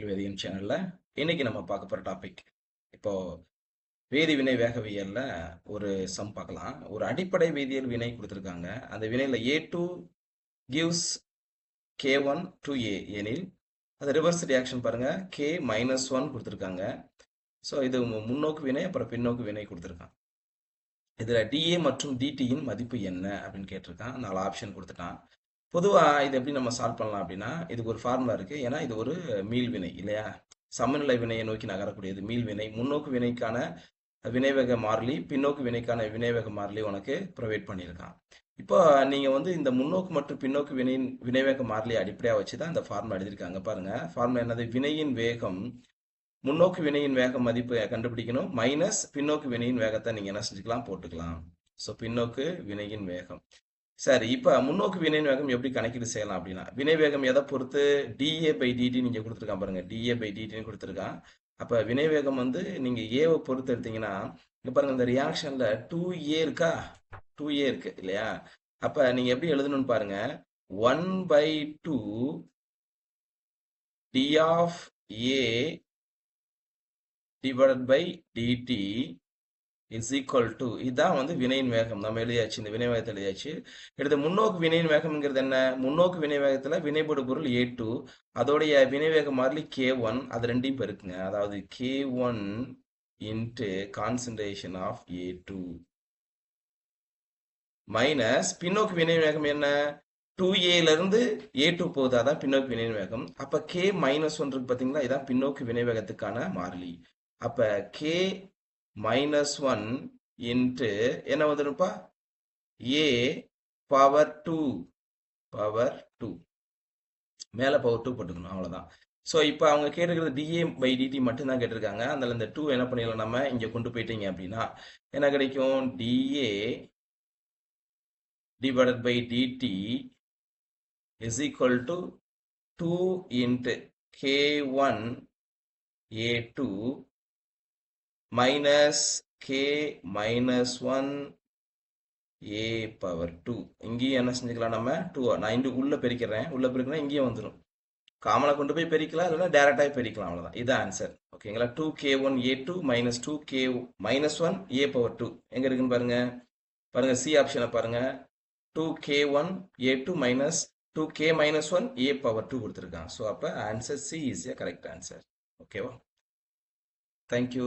அறிவியல் வேதியியல் சேனல்ல இன்னைக்கு நம்ம பார்க்க போற டாபிக் இப்போ வேதி வினை வேகவியல்ல ஒரு சம் பார்க்கலாம். ஒரு அடிப்படை வேதியியல் வினை கொடுத்துருக்காங்க. அந்த வினையில A2 gives K1 to A எனில் அது ரிவர்ஸ் ரியாக்ஷன் பாருங்க K-1 கொடுத்துருக்காங்க. ஸோ இது முன்னோக்கு வினை அப்புறம் பின்னோக்கு வினை கொடுத்துருக்கான். இதுல DA மற்றும் DTயின் மதிப்பு என்ன அப்படின்னு கேட்டிருக்கான். 4 ஆப்ஷன் கொடுத்துட்டான். பொதுவா இது எப்படி நம்ம சால்வ் பண்ணலாம் அப்படின்னா, இதுக்கு ஒரு ஃபார்முலா இருக்கு. ஏன்னா இது ஒரு மீள் வினை இல்லையா? சமநிலை வினையை நோக்கி நகரக்கூடியது மீள் வினை. முன்னோக்கு வினைக்கான வினைவேக மாறிலி, பின்னோக்கு வினைக்கான வினைவேக மாறிலி உனக்கு ப்ரொவைட் பண்ணியிருக்கான். இப்போ நீங்க வந்து இந்த முன்னோக்கு மற்றும் பின்னோக்கு வினையின் வினைவேக மாறிலியை அடிப்படையாக வச்சு தான் இந்த ஃபார்முலா எழுதியிருக்காங்க. பாருங்க, ஃபார்முலா என்னது? வினையின் வேகம், முன்னோக்கு வினையின் வேக மதிப்பு கண்டுபிடிக்கணும், மைனஸ் பின்னோக்கு வினையின் வேகத்தை நீங்க என்ன செஞ்சுக்கலாம், போட்டுக்கலாம். ஸோ பின்னோக்கு வினையின் வேகம். சரி, இப்போ முன்னோக்கு வினையின் வேகம் எப்படி கணக்கீடு செய்யலாம் அப்படின்னா, வினை வேகம் எதை பொறுத்து? DA by DT நீங்க கொடுத்துருக்கான் பாருங்க, DA by DTன்னு கொடுத்துருக்கான். அப்ப வினை வேகம் வந்து நீங்க ஏவை பொறுத்து எடுத்தீங்கன்னா, இங்க பாருங்க இந்த ரியாக்ஷன்ல 2A இருக்கா, 2A இருக்கு இல்லையா? அப்ப நீங்க எப்படி எழுதணும்னு பாருங்க, 1/2 D of A divided by DT is equal to, இதுதான் வந்து வினையின் வேகம். நம்ம எழுதியாச்சு, இந்த வினை வேகத்தை எழுதியாச்சு. எடுத்த முன்னோக்கு வினையின் வேகம்ங்கிறது என்ன? முன்னோக்கு வினை வேகத்துல வினைபடு பொருள் A2, அதோடைய வினை வேக மாறிலி K1, அது ரெண்டையும் பெருக்குங்க. அதாவது K1 into concentration of A2 minus பின்னோக்கு வினை வேகம் என்ன? 2A இருந்து A2 போகுது, அதான் பின்னோக்கு வினை வேகம். அப்ப K-1 இருக்கு பாத்தீங்களா, இதான் பின்னோக்கு வினை வேகத்துக்கான மாறிலி. அப்ப K-1 இன்ட்டு என்ன வந்துருப்பா, A பவர் 2 மேல பவர் 2 போட்டுக்கணும், அவ்வளவுதான். ஸோ இப்போ அவங்க கேட்டுக்கிறது DA by DT மட்டும்தான் கேட்டிருக்காங்க. அதில் இந்த 2 என்ன பண்ணிடலாம், நம்ம இங்கே கொண்டு போயிட்டீங்க அப்படின்னா என்ன கிடைக்கும்? DA divided by DT is equal to 2 into K1 A2 minus K-1 A power 2. இங்கேயும் என்ன செஞ்சுக்கலாம் நம்ம? 2. நான் இங்கே உள்ள பெருக்கிறேன், உள்ள பெருக்கிறேன், இங்கேயும் வந்துடும். காமனா கொண்டு போய் பெருக்கலாம், இல்லைன்னா டேரக்டாக பெருக்கலாம், அவ்வளோதான். இதுதான் ஆன்சர். ஓகேங்களா? 2K1A2 minus 2K-1 A power 2 எங்க இருக்குன்னு பாருங்க. பாருங்க, சி ஆப்ஷனை பாருங்க. 2K1A2 minus 2K-1 A power 2 கொடுத்துருக்கான். ஸோ அப்போ answer C is a correct answer. ஓகேவா? தேங்க்யூ.